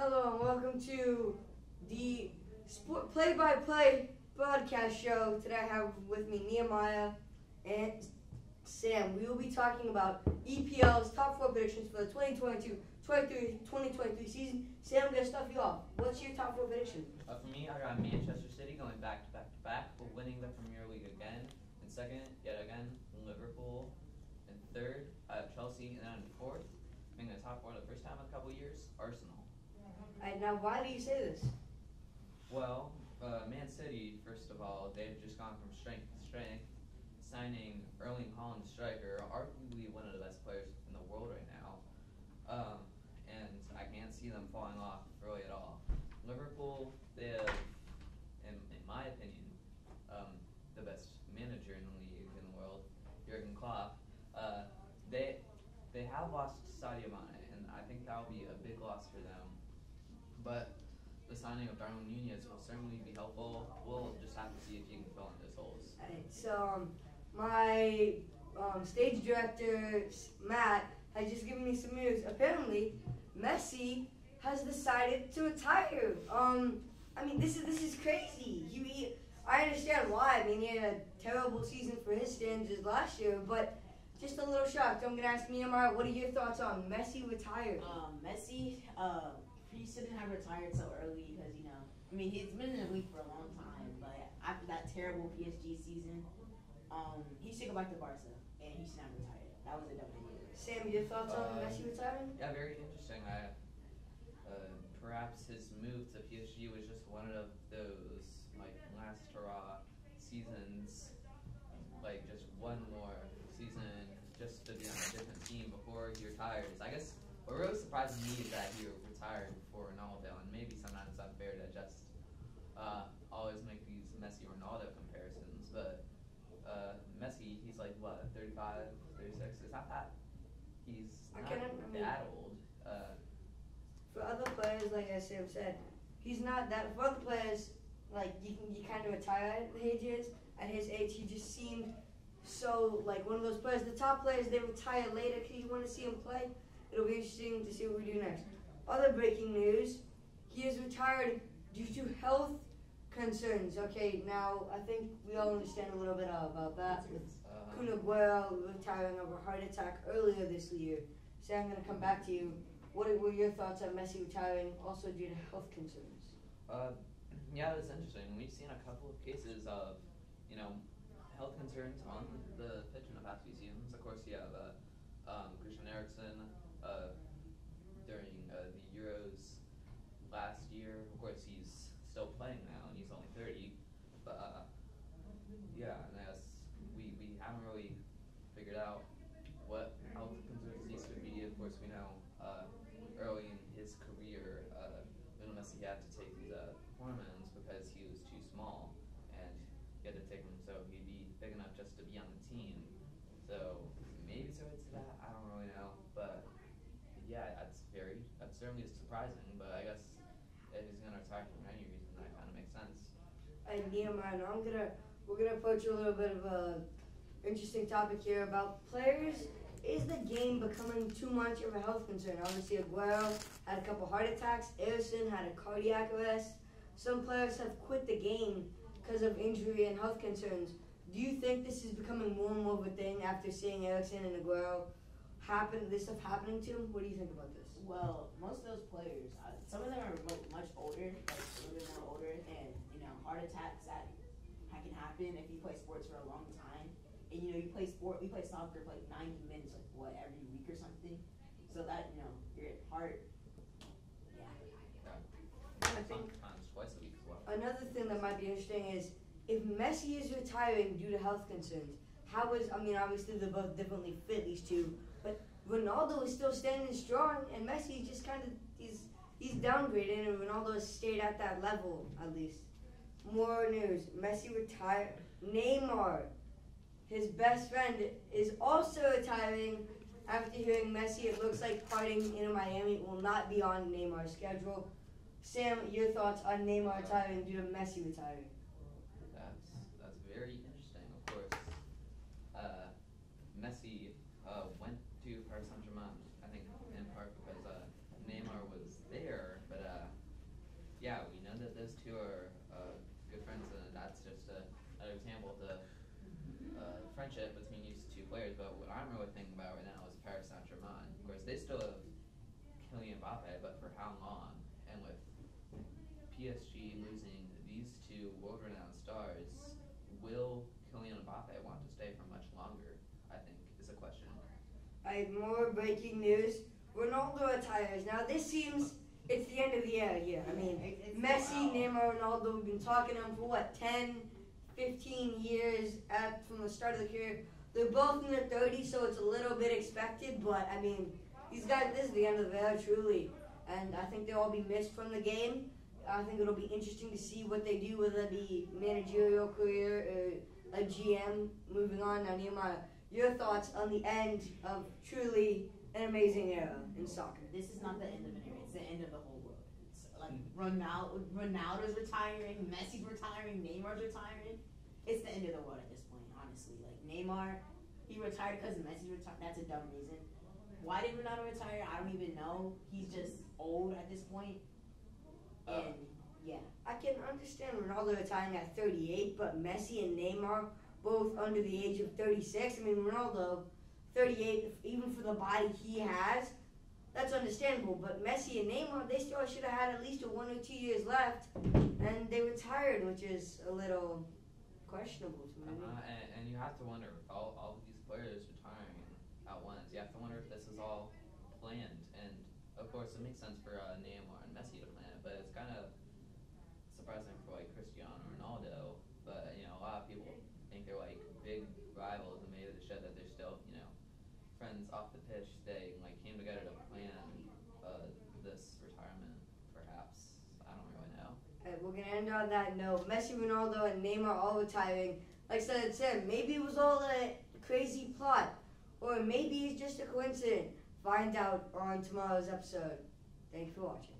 Hello and welcome to the play-by-play broadcast show. Today I have with me Nehemiah and Sam. We will be talking about EPL's top four predictions for the 2022-2023 season. Sam, I'm going to stuff you off. What's your top four prediction? For me, I got Manchester City going back to back to back, winning the Premier League again. And second, yet again, Liverpool. And third, Chelsea. And then fourth, being the top four the first time in a couple years, Arsenal. Now, why do you say this? Well, Man City, first of all, they've just gone from strength to strength, signing Erling Haaland, striker, arguably one of the best players in the world right now. And I can't see them falling off really at all. Liverpool, they have, in my opinion, the best manager in the league in the world, Jurgen Klopp. They have lost Sadio Mane, and I think that will be a big loss for them. But the signing of Darwin Nunez will certainly be helpful. We'll just have to see if he can fill in those holes. Alright, so my stage director, Matt, has just given me some news. Apparently, Messi has decided to retire. I mean, this is crazy. I understand why. I mean, he had a terrible season for his standards last year, but just a little shocked. I'm going to ask Nehemiah, what are your thoughts on Messi retired? Messi, he shouldn't have retired so early because, I mean, he's been in the league for a long time, but after that terrible PSG season, he should go back to Barca, and he should not retire. That was a dumb idea. Sam, your thoughts on Messi retiring? Yeah, very interesting. Perhaps his move to PSG was just one of those, last hurrah seasons, just one more season just to be on a different team before he retires. I guess what really surprised me is that he retired before Ronaldo, and maybe sometimes it's unfair to just always make these Messi-Ronaldo comparisons, but Messi, he's 35, 36, it's not that, he's not that old. For other players, like as Sam said, he's not that, for other players, you kind of retire at his age, he just seemed so one of those players. The top players, they retire later because you want to see him play. It'll be interesting to see what we do next. Other breaking news, he is retired due to health concerns. Okay, now I think we all understand a little bit about that. With Kun Aguero retiring of a heart attack earlier this year. So I'm going to come back to you. What were your thoughts on Messi retiring also due to health concerns? Yeah, it's interesting. We've seen a couple of cases of, health concerns on the pitch in the past few seasons. Of course, you have Christian Eriksen during the Euros last year. Of course, he's still playing now, and he's only 30. But yeah, and we haven't really figured out what health concerns these could be. Of course, we know early in his career, Lionel Messi had to take these hormones because he was too small, and he had to take them so he'd be big enough just to be on the team. So maybe it's related to that. I don't really know, but yeah, that's certainly surprising. But I guess if he's gonna retire for any reason, that kind of makes sense. And Nehemiah, now we're gonna approach a little bit of a interesting topic here about players. Is the game becoming too much of a health concern? Obviously, Aguero had a couple heart attacks. Ederson had a cardiac arrest. Some players have quit the game because of injury and health concerns. Do you think this is becoming more and more of a thing after seeing Ederson and Aguero this stuff happening to them? What do you think about this? Well, most of those players, some of them are much older, a little bit more older, and heart attacks that can happen if you play sports for a long time. And we play soccer for 90 minutes, every week or something. So that your heart, I think Sometimes twice a week as well. another thing that might be interesting is if Messi is retiring due to health concerns, obviously they're both differently fit, these two, but Ronaldo is still standing strong, and Messi just he's downgraded, and Ronaldo has stayed at that level, at least. More news, Messi retired. Neymar, his best friend, is also retiring. After hearing Messi, it looks like partying in Miami will not be on Neymar's schedule. Sam, your thoughts on Neymar retiring due to Messi retiring? That's very interesting. Of course, Messi went to Paris Saint-Germain, I think in part because Neymar was there, but friendship between these two players, but what I'm really thinking about right now is Paris Saint-Germain. Of course, they still have Kylian Mbappe, but for how long? And with PSG losing these two world-renowned stars, will Kylian Mbappe want to stay for much longer? I think is a question. I have more breaking news. Ronaldo retires. Now this seems it's the end of the era here. I mean, It's- Messi, wow. Neymar, Ronaldo, we've been talking to them for what, 10, 15 years from the start of the career. They're both in their 30s, so it's a little bit expected, but I mean, these guys, this is the end of the era, truly. And I think they'll all be missed from the game. I think it'll be interesting to see what they do, whether it be managerial career or a GM moving on. Now, Nehemiah, your thoughts on the end of truly an amazing era in soccer? This is not the end of an era. It's the end of the whole world. It's like Ronaldo's retiring, Messi's retiring, Neymar's retiring. It's the end of the world at this point, honestly. Like Neymar, he retired because Messi retired. That's a dumb reason. Why did Ronaldo retire? I don't even know. He's just old at this point. And yeah, I can understand Ronaldo retiring at 38, but Messi and Neymar both under the age of 36. I mean, Ronaldo, 38, even for the body he has, that's understandable. But Messi and Neymar, they still should have had at least 1 or 2 years left, and they retired, which is a little questionable to me. And you have to wonder, with all of these players retiring at once, you have to wonder if this is all planned. And of course, it makes sense for Neymar and Messi to plan it, but it's kind of surprising for like Cristiano Ronaldo. But a lot of people think they're like big rivals, and maybe they show that they're still friends off the pitch. They like came together to plan this retirement, perhaps. I don't really know. We're going to end on that note. Messi, Ronaldo, and Neymar all retiring. Like I said, maybe it was all a crazy plot, or maybe it's just a coincidence. Find out on tomorrow's episode. Thanks for watching.